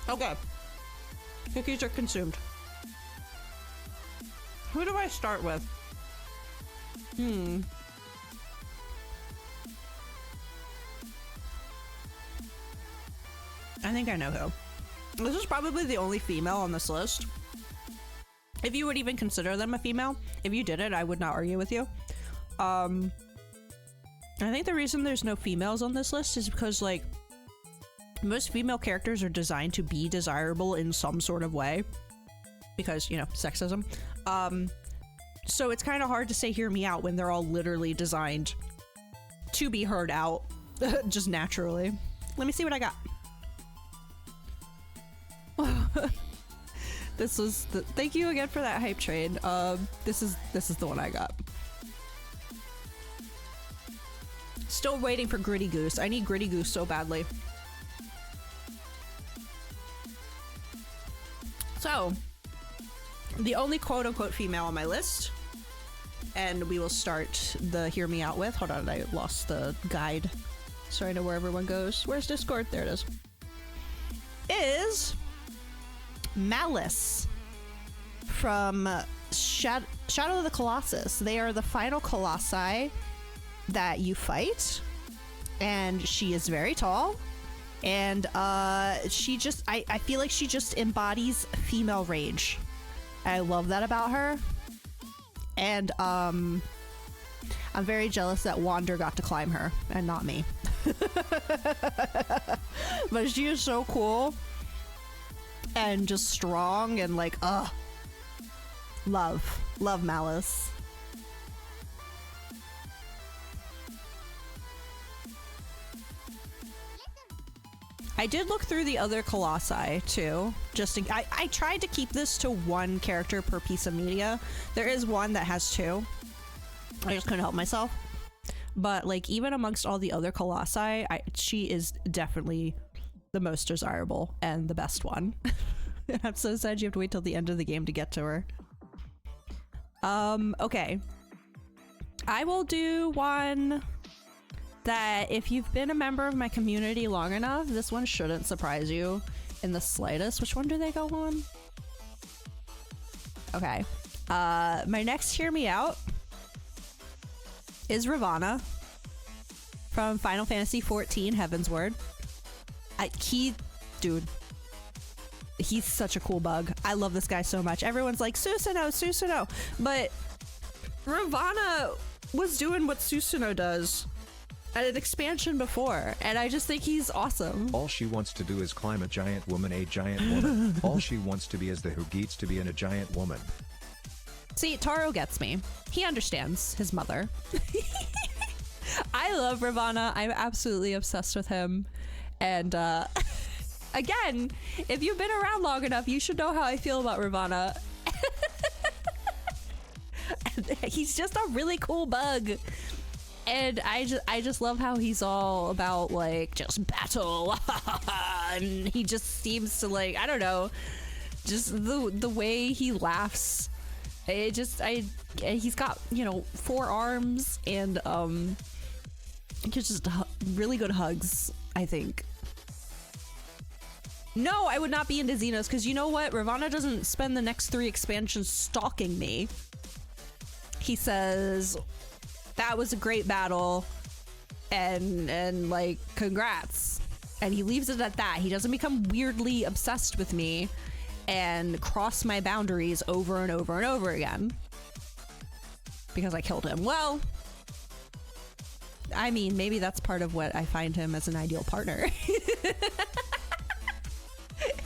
Okay. Cookies are consumed. Who do I start with? I think I know who. This is probably the only female on this list. If you would even consider them a female. If you didn't, I would not argue with you. I think the reason there's no females on this list is because, like, most female characters are designed to be desirable in some sort of way. Because, you know, sexism. So it's kind of hard to say hear me out when they're all literally designed to be heard out just naturally. Let me see what I got. This was the thank you again for that hype train. This is the one I got. Still waiting for Gritty Goose. I need Gritty Goose so badly. So, the only quote-unquote female on my list, and we will start the hear me out with. Hold on, I lost the guide, so I know where everyone goes. Where's Discord? There it is. Is Malice from Shadow of the Colossus. They are the final colossi that you fight, and she is very tall, and she just I feel like she just embodies female rage. I love that about her, and I'm very jealous that Wander got to climb her and not me. But she is so cool and just strong and like love Malice. I did look through the other colossi too. I tried to keep this to one character per piece of media. There is one that has two. I just couldn't help myself. But like even amongst all the other colossi, she is definitely the most desirable and the best one. And I'm so sad you have to wait till the end of the game to get to her. Okay. I will do one that if you've been a member of my community long enough, this one shouldn't surprise you in the slightest. Which one do they go on? Okay. My next hear me out is Ravana from Final Fantasy XIV Heavensward. Dude, he's such a cool bug. I love this guy so much. Everyone's like, Susanoo, but Ravana was doing what Susanoo does at an expansion before, and I just think he's awesome. All she wants to do is climb a giant woman. All she wants to be is the who gets to be in a giant woman. See, Taro gets me. He understands his mother. I love Ravana. I'm absolutely obsessed with him. And again, if you've been around long enough, you should know how I feel about Ravana. He's just a really cool bug. And I just love how he's all about like just battle. And he just seems to like, I don't know, just the way he laughs. He's got, you know, 4 arms and just really good hugs, I think. No, I would not be into Xenos, because you know what? Ravana doesn't spend the next 3 expansions stalking me. He says, that was a great battle, and like, congrats. And he leaves it at that. He doesn't become weirdly obsessed with me and cross my boundaries over and over and over again because I killed him. Well, I mean, maybe that's part of what I find him as an ideal partner.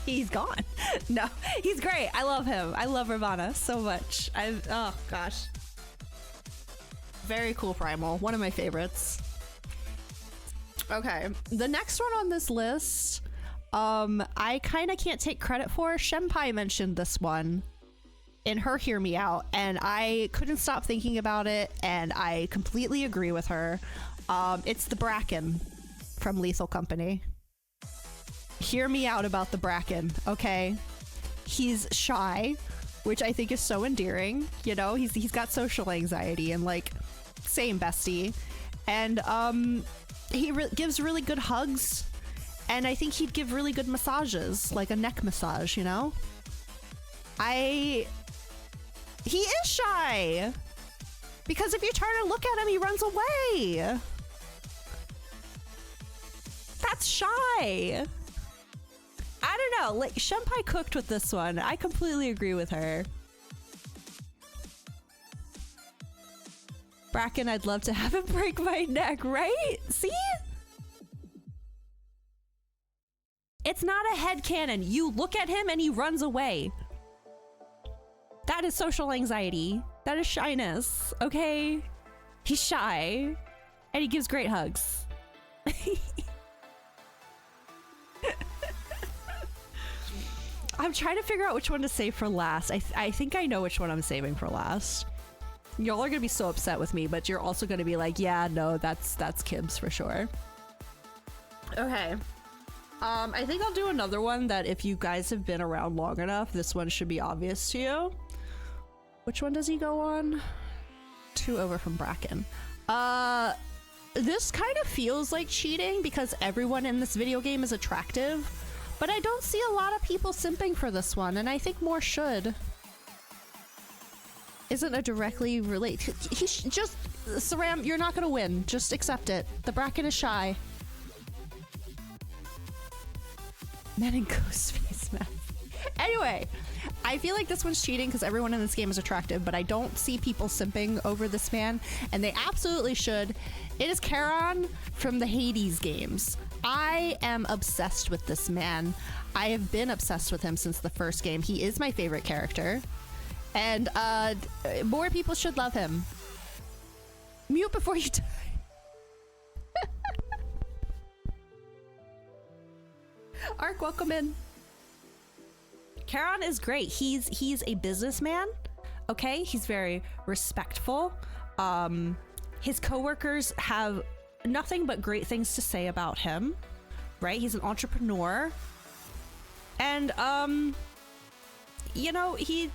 He's gone. No, he's great. I love him. I love Ravana so much. Oh gosh. Very cool primal. One of my favorites. Okay, the next one on this list, I kind of can't take credit for. Shenpai mentioned this one in her Hear Me Out, and I couldn't stop thinking about it, and I completely agree with her. It's the Bracken from Lethal Company. Hear me out about the Bracken, okay? He's shy, which I think is so endearing. You know, he's got social anxiety, and like, same bestie. And he gives really good hugs, And I think he'd give really good massages, like a neck massage, you know? He is shy! Because if you turn and look at him, he runs away! That's shy! I don't know, like, Shenpai cooked with this one. I completely agree with her. Bracken, I'd love to have him break my neck, right? See? It's not a headcanon. You look at him and he runs away. That is social anxiety. That is shyness, okay? He's shy. And he gives great hugs. I'm trying to figure out which one to save for last. I think I know which one I'm saving for last. Y'all are gonna be so upset with me, but you're also gonna be like, yeah, no, that's Kibs for sure. Okay. I think I'll do another one that if you guys have been around long enough, this one should be obvious to you. Which one does he go on? 2 over from Bracken. This kind of feels like cheating because everyone in this video game is attractive, but I don't see a lot of people simping for this one, and I think more should. Isn't a directly related. Just, Saram, you're not gonna win. Just accept it. The Bracken is shy. Men in ghost face mask. Anyway, I feel like this one's cheating because everyone in this game is attractive, but I don't see people simping over this man, and they absolutely should. It is Charon from the Hades games. I am obsessed with this man. I have been obsessed with him since the first game. He is my favorite character, and more people should love him. Mute before you die. Ark, welcome in. Charon is great. He's a businessman, okay? He's very respectful. His coworkers have nothing but great things to say about him, right? He's an entrepreneur. And, you know, he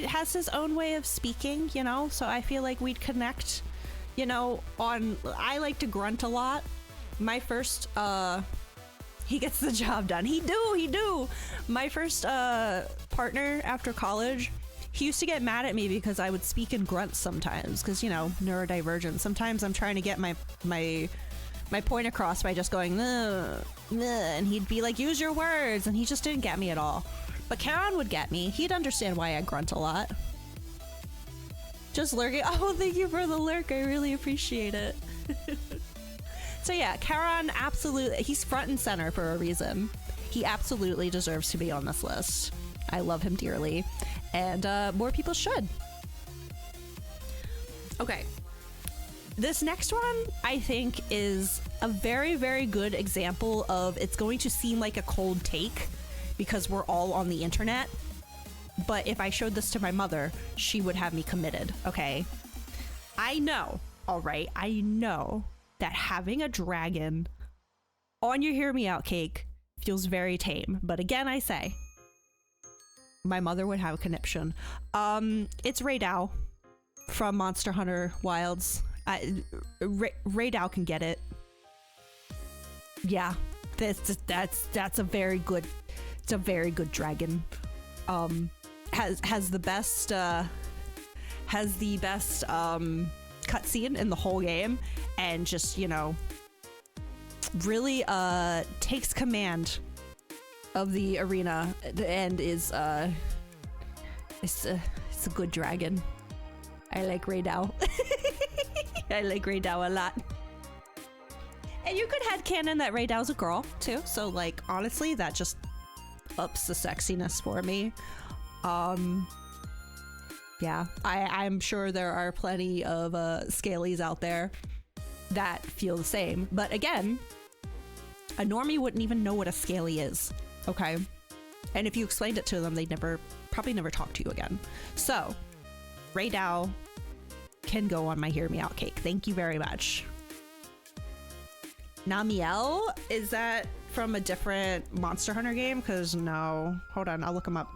has his own way of speaking, you know? So I feel like we'd connect, you know, on... I like to grunt a lot. My first, he gets the job done. He do. My first partner after college, he used to get mad at me because I would speak in grunts sometimes because, you know, neurodivergent. Sometimes I'm trying to get my point across by just going, and he'd be like, use your words, and he just didn't get me at all. But Charon would get me. He'd understand why I grunt a lot. Just lurking. Oh, thank you for the lurk. I really appreciate it. So yeah, Charon, absolutely, he's front and center for a reason. He absolutely deserves to be on this list. I love him dearly, and more people should. Okay, this next one I think is a very, very good example of it's going to seem like a cold take because we're all on the internet, but if I showed this to my mother, she would have me committed, okay? I know, all right, I know that having a dragon on your hear me out cake feels very tame. But again, I say, my mother would have a conniption. It's Raydao from Monster Hunter Wilds. Raydao can get it. Yeah, that's a very good, it's a very good dragon. Has the best cutscene in the whole game, and just, you know, really takes command of the arena, and is it's a good dragon. I like Raydao. I like Raydao a lot. And you could headcanon that Raydao's a girl too, so like honestly that just ups the sexiness for me. Yeah, I'm sure there are plenty of scalies out there that feel the same. But again, a normie wouldn't even know what a scaly is, okay? And if you explained it to them, they'd probably never talk to you again. So, Raydao can go on my Hear Me Out cake. Thank you very much. Namiel, is that from a different Monster Hunter game? Because no, hold on, I'll look him up.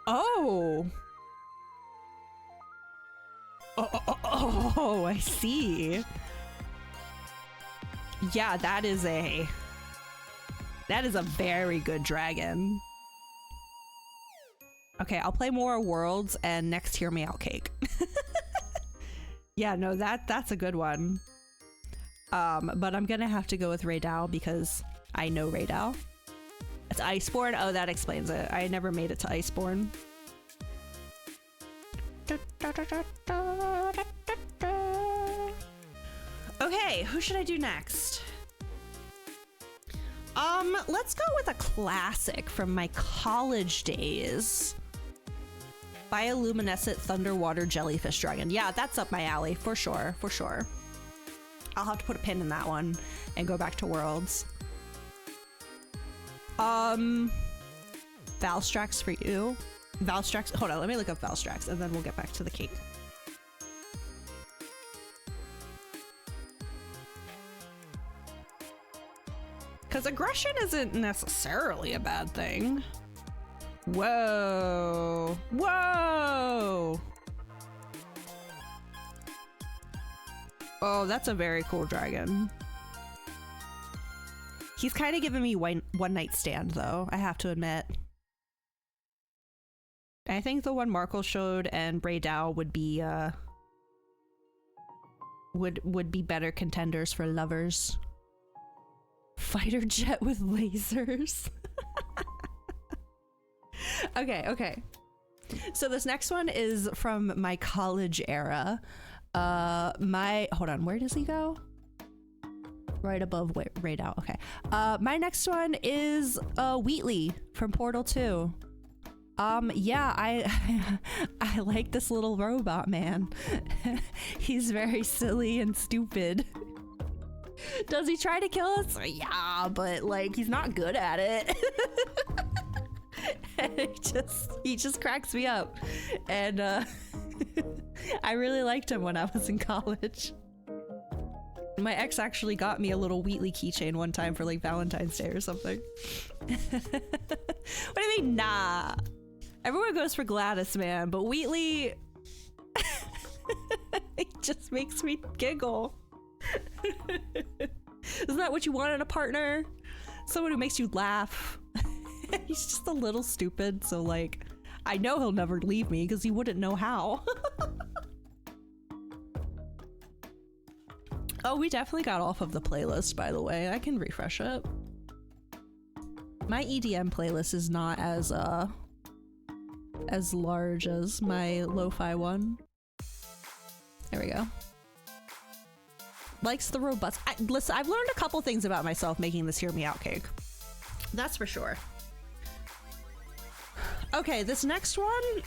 Oh. Oh, I see. Yeah, that is a very good dragon. Okay, I'll play more Worlds and next Hear Me Out Cake. Yeah, no, that's a good one. But I'm gonna have to go with Raydal because I know Raydal. It's Iceborne. Oh, that explains it. I never made it to Iceborne. Okay, who should I do next? Let's go with a classic from my college days. Bioluminescent Thunderwater Jellyfish Dragon. Yeah, that's up my alley, for sure, for sure. I'll have to put a pin in that one and go back to Worlds. Valstrax for you. Valstrax, hold on, let me look up Valstrax and then we'll get back to the cake. Because aggression isn't necessarily a bad thing. Whoa. Whoa. Oh, that's a very cool dragon. He's kind of giving me one night stand though, I have to admit. I think the one Markle showed and Raydal would be would be better contenders for lovers. Fighter jet with lasers. Okay. So this next one is from my college era. Hold on, where does he go? Right above Raydal. Okay. My next one is Wheatley from Portal 2. Yeah, I like this little robot man. He's very silly and stupid. Does he try to kill us? Yeah, but like he's not good at it. And he just cracks me up. And I really liked him when I was in college. My ex actually got me a little Wheatley keychain one time for like Valentine's Day or something. What do you mean, nah? Everyone goes for Gladys, man, but Wheatley, it just makes me giggle. Isn't that what you want in a partner? Someone who makes you laugh. He's just a little stupid, so like, I know he'll never leave me because he wouldn't know how. Oh, we definitely got off of the playlist, by the way. I can refresh it. My EDM playlist is not as large as my lo-fi one. There we go. Likes the robust. Listen, I've learned a couple things about myself making this Hear Me Out cake. That's for sure. Okay, this next one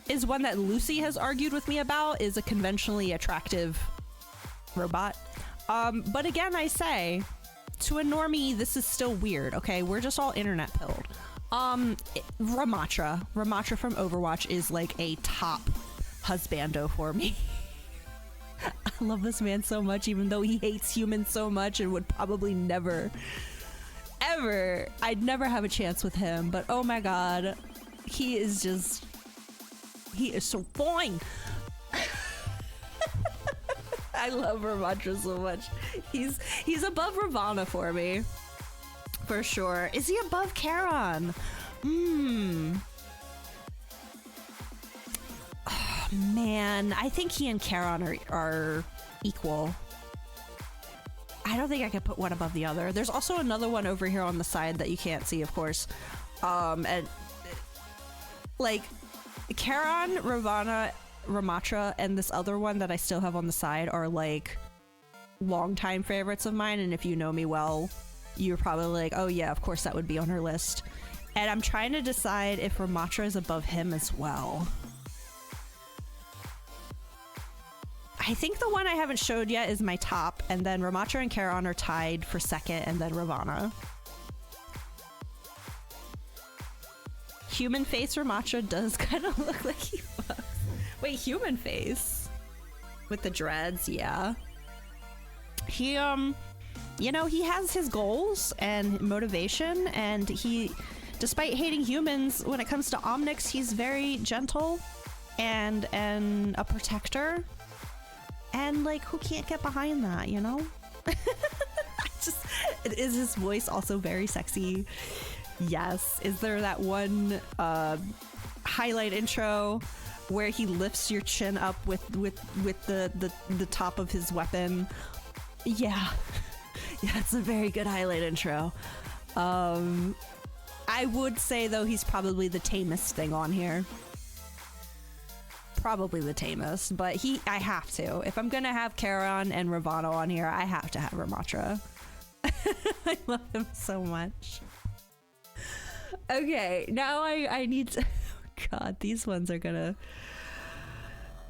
is one that Lucy has argued with me about, is a conventionally attractive robot. But again, I say, to a normie, this is still weird, okay? We're just all internet pilled. Ramatra from Overwatch is like a top husbando for me. I love this man so much, even though he hates humans so much and would probably never, ever, I'd never have a chance with him. But oh my god, he is so fine. I love Ramatra so much. He's above Ravana for me, for sure. Is he above Charon? Oh, man, I think he and Charon are equal. I don't think I could put one above the other. There's also another one over here on the side that you can't see, of course. And like Charon, Ravana, Ramatra, and this other one that I still have on the side are like longtime favorites of mine. And if you know me well, you're probably like, oh yeah, of course that would be on her list. And I'm trying to decide if Ramatra is above him as well. I think the one I haven't showed yet is my top, and then Ramatra and Charon are tied for second, and then Ravana. Human face Ramatra does kind of look like he was. Wait, human face? With the dreads, yeah. He, you know, he has his goals and motivation, and he, despite hating humans, when it comes to Omnix, he's very gentle and a protector. And like, who can't get behind that, you know? Just, is his voice also very sexy? Yes. Is there that one highlight intro where he lifts your chin up with the top of his weapon? Yeah. Yeah, it's a very good highlight intro. I would say though he's probably the tamest thing on here. Probably the tamest, but I have to. If I'm gonna have Charon and Ravana on here, I have to have Ramatra. I love him so much. Okay, now I need to... God, these ones are gonna...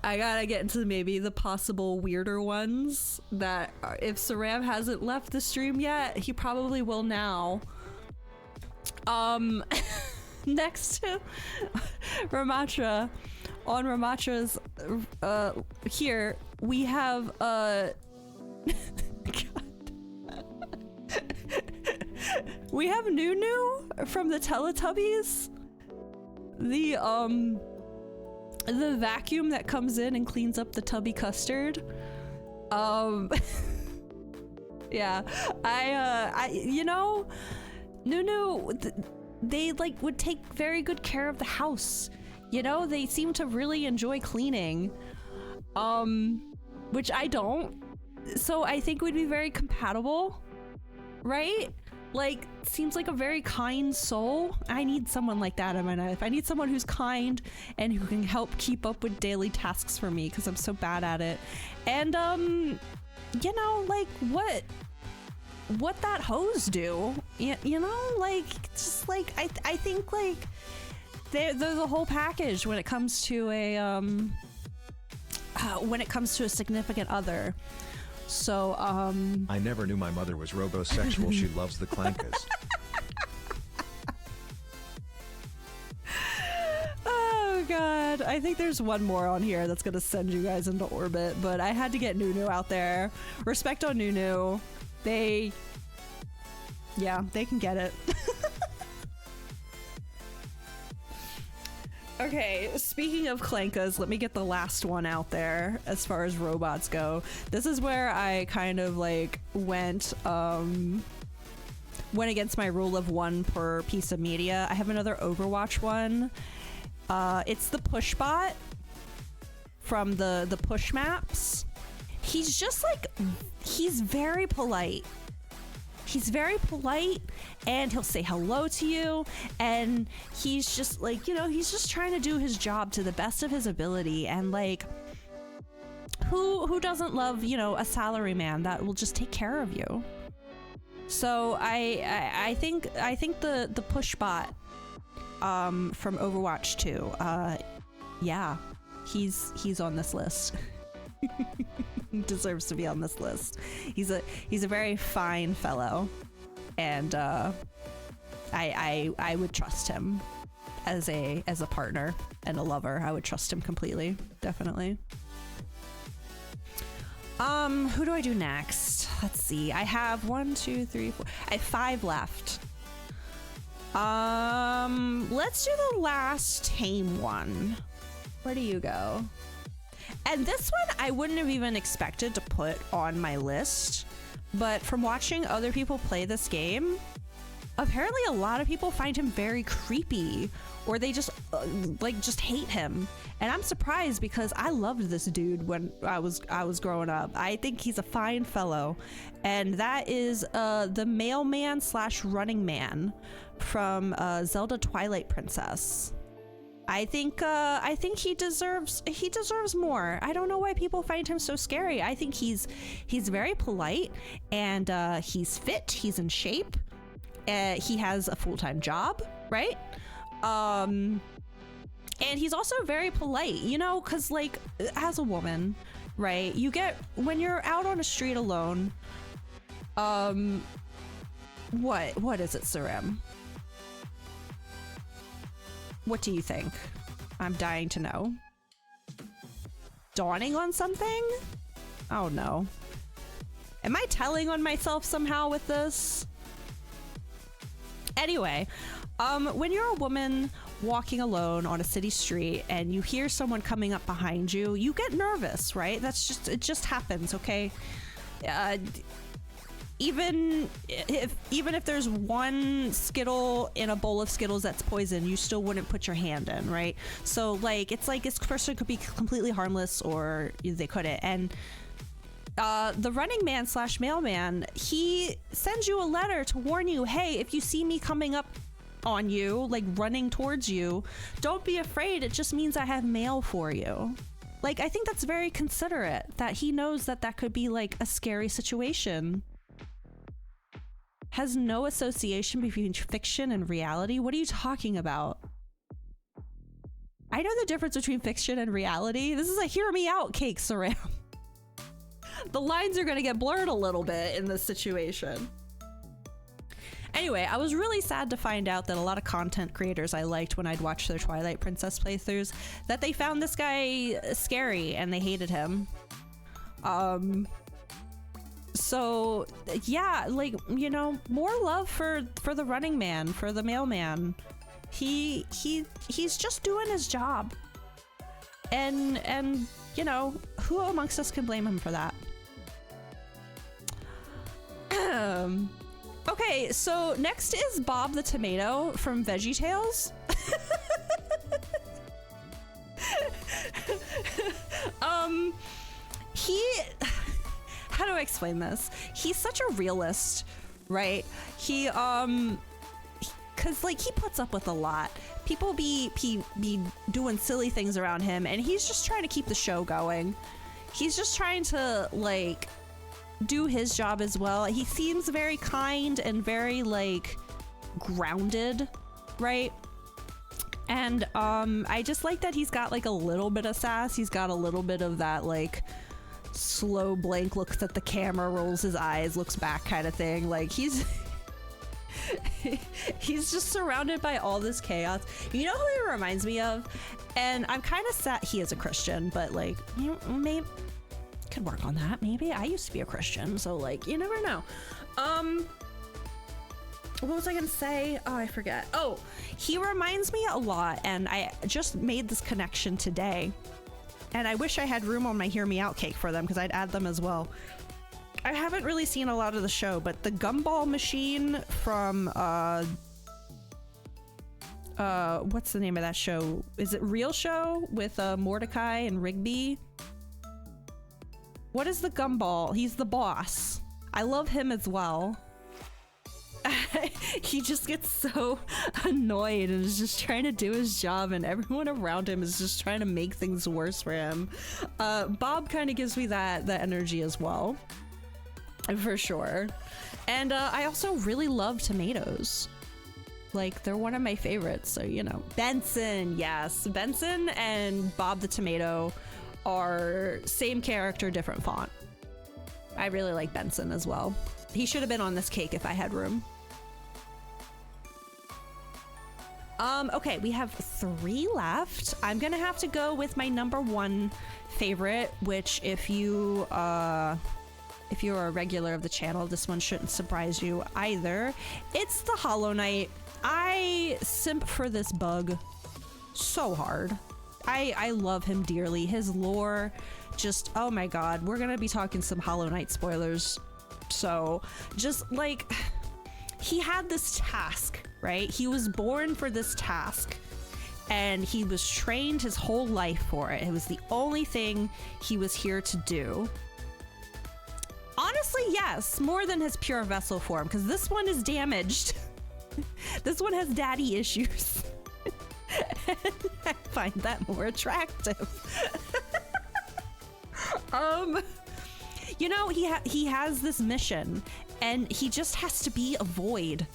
I gotta get into maybe the possible weirder ones that if Saram hasn't left the stream yet, he probably will now. Next to Ramatra, on Ramatra's here we have God. We have Nunu from the Teletubbies, the vacuum that comes in and cleans up the tubby custard. Yeah, I you know, Nunu, they like would take very good care of the house. You know, they seem to really enjoy cleaning, which I don't. So I think we'd be very compatible, right? Like, seems like a very kind soul. I need someone like that in my life. I need someone who's kind and who can help keep up with daily tasks for me because I'm so bad at it. And you know, like what that hose do? You know, like just like I think like they're the whole package when it comes to a significant other. So I never knew my mother was robosexual. She loves the Clankas. Oh god, I think there's one more on here that's gonna send you guys into orbit, but I had to get Nunu out there. Respect on Nunu. They can get it. Okay, speaking of Clankas, let me get the last one out there as far as robots go. This is where I kind of like went against my rule of one per piece of media. I have another Overwatch one. It's the Pushbot from the Push maps. He's just like, he's very polite. He's very polite and he'll say hello to you, and he's just like, you know, he's just trying to do his job to the best of his ability, and like who doesn't love, you know, a salary man that will just take care of you. So I think the Pushbot from Overwatch 2, yeah, he's on this list. Deserves to be on this list. He's a very fine fellow, and I would trust him as a partner and a lover. I would trust him completely, definitely. Who do I do next? Let's see. I have 1, 2, 3, 4. I have 5 left. Let's do the last tame one. Where do you go? And this one I wouldn't have even expected to put on my list, but from watching other people play this game, apparently a lot of people find him very creepy, or they just just hate him. And I'm surprised because I loved this dude when I was growing up. I think he's a fine fellow, and that is the mailman / running man from Zelda Twilight Princess. I think he deserves more. I don't know why people find him so scary. I think he's very polite, and he's fit. He's in shape. He has a full-time job, right? And he's also very polite, you know, because like as a woman, right, you get, when you're out on a street alone, what is it, Sarim? What do you think? I'm dying to know. Dawning on something? Oh no. Am I telling on myself somehow with this? Anyway, when you're a woman walking alone on a city street and you hear someone coming up behind you, you get nervous, right? It just happens, okay? if there's one Skittle in a bowl of Skittles that's poison, you still wouldn't put your hand in, right? So like it's like this person could be completely harmless or they couldn't. And the running man / mailman, he sends you a letter to warn you, hey, if you see me coming up on you, like running towards you, don't be afraid, it just means I have mail for you. Like, I think that's very considerate that he knows that that could be like a scary situation. Has no association between fiction and reality. What are you talking about? I know the difference between fiction and reality. This is a hear me out cake, Saram. The lines are gonna get blurred a little bit in this situation. Anyway, I was really sad to find out that a lot of content creators I liked when I'd watch their Twilight Princess playthroughs, that they found this guy scary and they hated him. So yeah, like, you know, more love for the running man, for the mailman. He's just doing his job. And you know, who amongst us can blame him for that? Okay, so next is Bob the Tomato from VeggieTales. How do I explain this? He's such a realist, right? He cause like he puts up with a lot. People be doing silly things around him, and he's just trying to keep the show going. He's just trying to like do his job as well. He seems very kind and very like grounded, right? And I just like that he's got like a little bit of sass. He's got a little bit of that like slow blank, looks at the camera, rolls his eyes, looks back kind of thing. Like he's he's just surrounded by all this chaos. You know who he reminds me of? And I'm kind of sad he is a Christian, but like, you know, maybe could work on that. Maybe I used to be a Christian, so like, you never know. What was I gonna say? Oh, I forget. Oh, he reminds me a lot, and I just made this connection today. And I wish I had room on my Hear Me Out cake for them, because I'd add them as well. I haven't really seen a lot of the show, but the gumball machine from what's the name of that show? Is it Real Show with Mordecai and Rigby? What is the gumball? He's the boss. I love him as well. He just gets so annoyed and is just trying to do his job, and everyone around him is just trying to make things worse for him. Bob kind of gives me that energy as well, for sure. And I also really love tomatoes. Like, they're one of my favorites, so you know. Benson, yes. Benson and Bob the Tomato are same character, different font. I really like Benson as well. He should have been on this cake if I had room. Okay, we have 3 left. I'm gonna have to go with my #1 favorite, which if you're a regular of the channel, this one shouldn't surprise you either. It's the Hollow Knight. I simp for this bug so hard. I love him dearly. His lore, just, oh my god, we're gonna be talking some Hollow Knight spoilers. So just like, he had this task, right? He was born for this task, and he was trained his whole life for it. It was the only thing he was here to do. Honestly, yes, more than his pure vessel form, because this one is damaged. This one has daddy issues. And I find that more attractive. You know, he has this mission, and he just has to be a void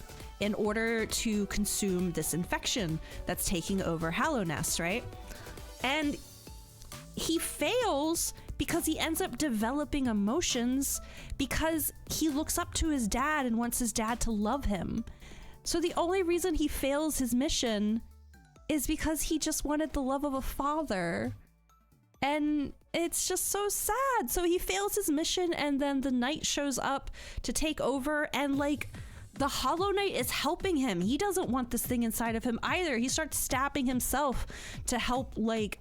in order to consume this infection that's taking over Hallownest, right? And he fails because he ends up developing emotions because he looks up to his dad and wants his dad to love him. So the only reason he fails his mission is because he just wanted the love of a father. And it's just so sad. So he fails his mission, and then the knight shows up to take over, and like, the Hollow Knight is helping him. He doesn't want this thing inside of him either. He starts stabbing himself to help like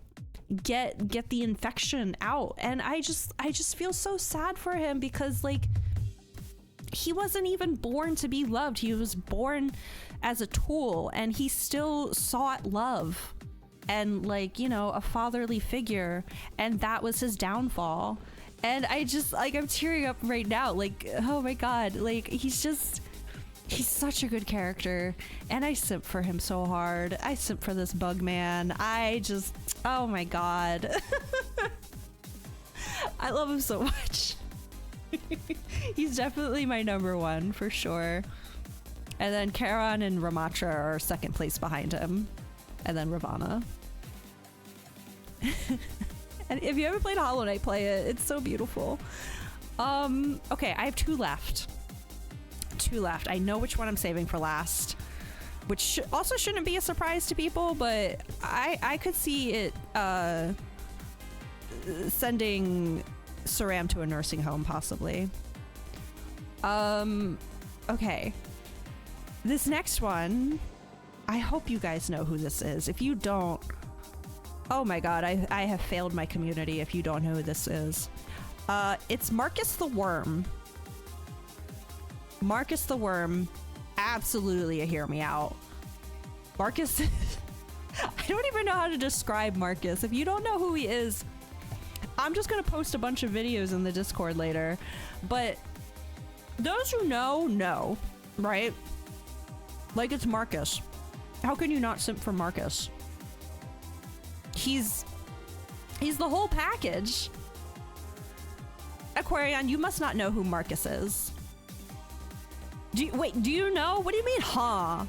get the infection out. And I just feel so sad for him, because like, he wasn't even born to be loved. He was born as a tool, and he still sought love and, like, you know, a fatherly figure, and that was his downfall. And I just, like, I'm tearing up right now. Like, oh my god, like, he's such a good character, and I simp for him so hard. I simp for this bug man. I just, oh my god. I love him so much. He's definitely my number one for sure. And then Charon and Ramatra are second place behind him. And then Ravana. And if you haven't played Hollow Knight, play it. It's so beautiful. Okay, I have two left. I know which one I'm saving for last, which also shouldn't be a surprise to people, but I could see it sending Saram to a nursing home, possibly. Okay. This next one, I hope you guys know who this is. If you don't, oh my god, I have failed my community if you don't know who this is. It's Marcus the Worm. Marcus the Worm, absolutely a hear me out. Marcus, I don't even know how to describe Marcus. If you don't know who he is, I'm just gonna post a bunch of videos in the Discord later. But those who know, right? Like, it's Marcus. How can you not simp for Marcus? He's the whole package. Aquarion, you must not know who Marcus is. Wait, do you know? What do you mean, huh?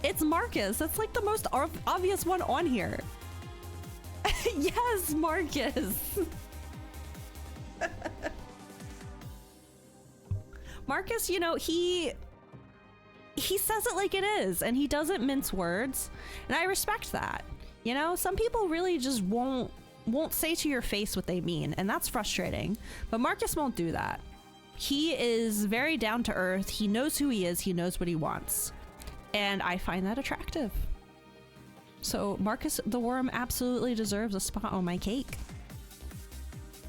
It's Marcus. That's like the most obvious one on here. Yes, Marcus. Marcus, you know, he says it like it is, and he doesn't mince words, and I respect that. You know, some people really just won't say to your face what they mean, and that's frustrating. But Marcus won't do that. He is very down to earth. He knows who he is. He knows what he wants, and I find that attractive. So Marcus the Worm absolutely deserves a spot on my cake.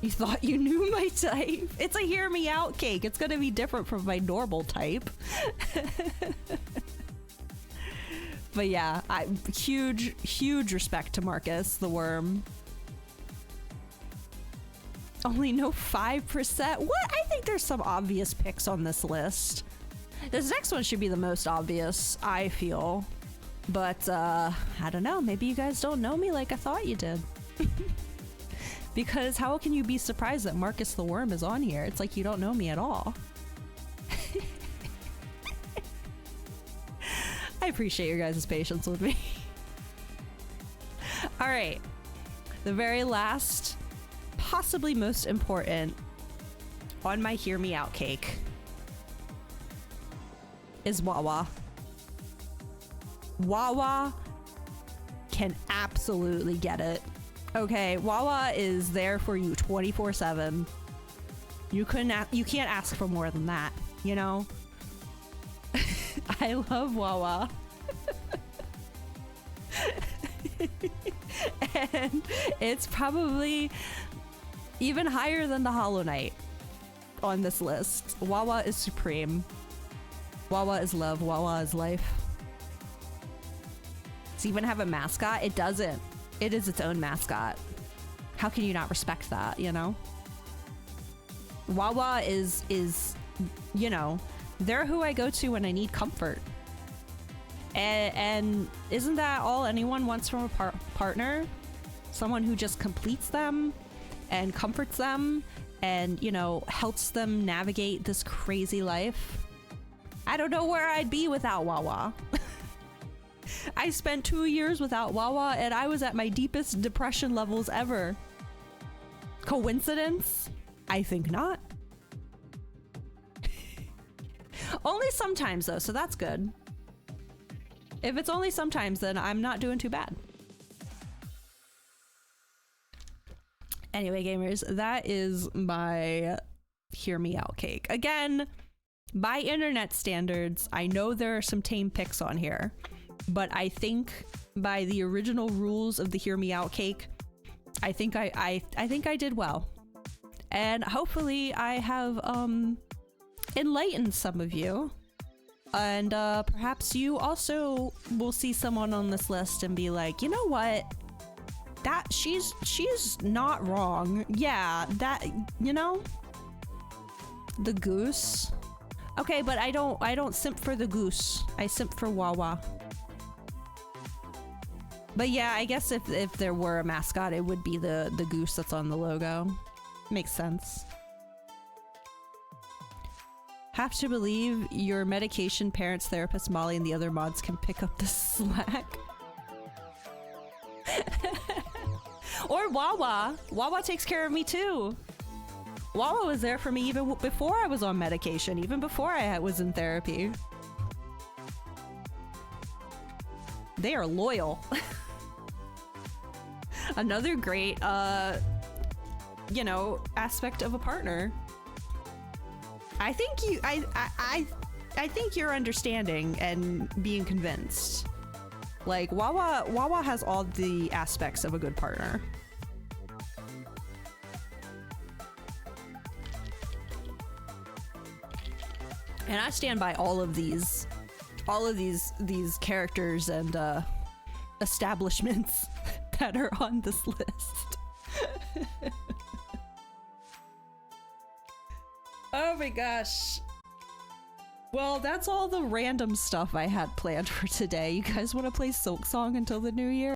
You thought you knew my type? It's a hear me out cake. It's gonna be different from my normal type. But yeah, huge respect to Marcus the Worm. Only no 5%? What? I think there's some obvious picks on this list. This next one should be the most obvious, I feel. But, I don't know. Maybe you guys don't know me like I thought you did. Because how can you be surprised that Marcus the Worm is on here? It's like you don't know me at all. I appreciate your guys' patience with me. All right. The very last, possibly most important on my hear me out cake is Wawa. Wawa can absolutely get it. Okay, Wawa is there for you 24/7. You can't ask for more than that, you know? I love Wawa. And it's probably even higher than the Hollow Knight on this list. Wawa is supreme. Wawa is love. Wawa is life. Does it even have a mascot? It doesn't. It is its own mascot. How can you not respect that, you know? Wawa is, you know, they're who I go to when I need comfort. And isn't that all anyone wants from a partner? Someone who just completes them and comforts them and, you know, helps them navigate this crazy life. I don't know where I'd be without Wawa. I spent 2 years without Wawa and I was at my deepest depression levels ever. Coincidence? I think not. Only sometimes though, so that's good. If it's only sometimes, then I'm not doing too bad. Anyway, gamers, that is my hear me out cake. Again, by internet standards, I know there are some tame picks on here, but I think by the original rules of the hear me out cake, I think I think I did well. And hopefully I have enlighten some of you. And perhaps you also will see someone on this list and be like, you know what? That she's not wrong. Yeah, that, you know? The goose. Okay, but I don't simp for the goose. I simp for Wawa. But yeah, I guess if there were a mascot, it would be the goose that's on the logo. Makes sense. Have to believe your medication, parents, therapist, Molly, and the other mods can pick up the slack. Or Wawa. Wawa takes care of me too. Wawa was there for me even before I was on medication, even before I was in therapy. They are loyal. Another great, you know, aspect of a partner. I think you're understanding and being convinced. Like Wawa has all the aspects of a good partner. And I stand by all of these characters and establishments that are on this list. Oh my gosh. Well, that's all the random stuff I had planned for today. You guys want to play Silk Song until the new year?